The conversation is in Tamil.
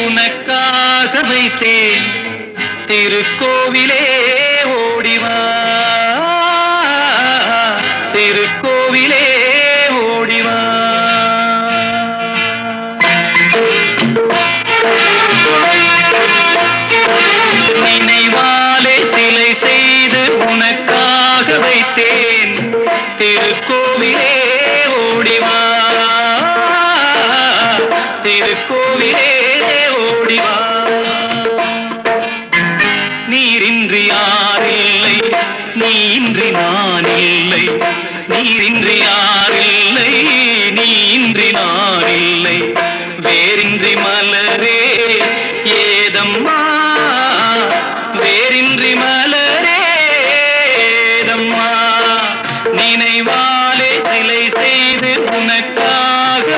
உனக்காக வைத்தேன் திருக்கோவிலே ஓடிவா திருக்கோவிலே ஓடிவா நினைவாலே சிலை செய்து உனக்காக வைத்தேன் திருக்கோவிலே ஓடிவா திருக்கோவிலே ஓடிவா நீரின்றி யாரில்லை நீ இன்றி நான் இல்லை நீரின்றி யார்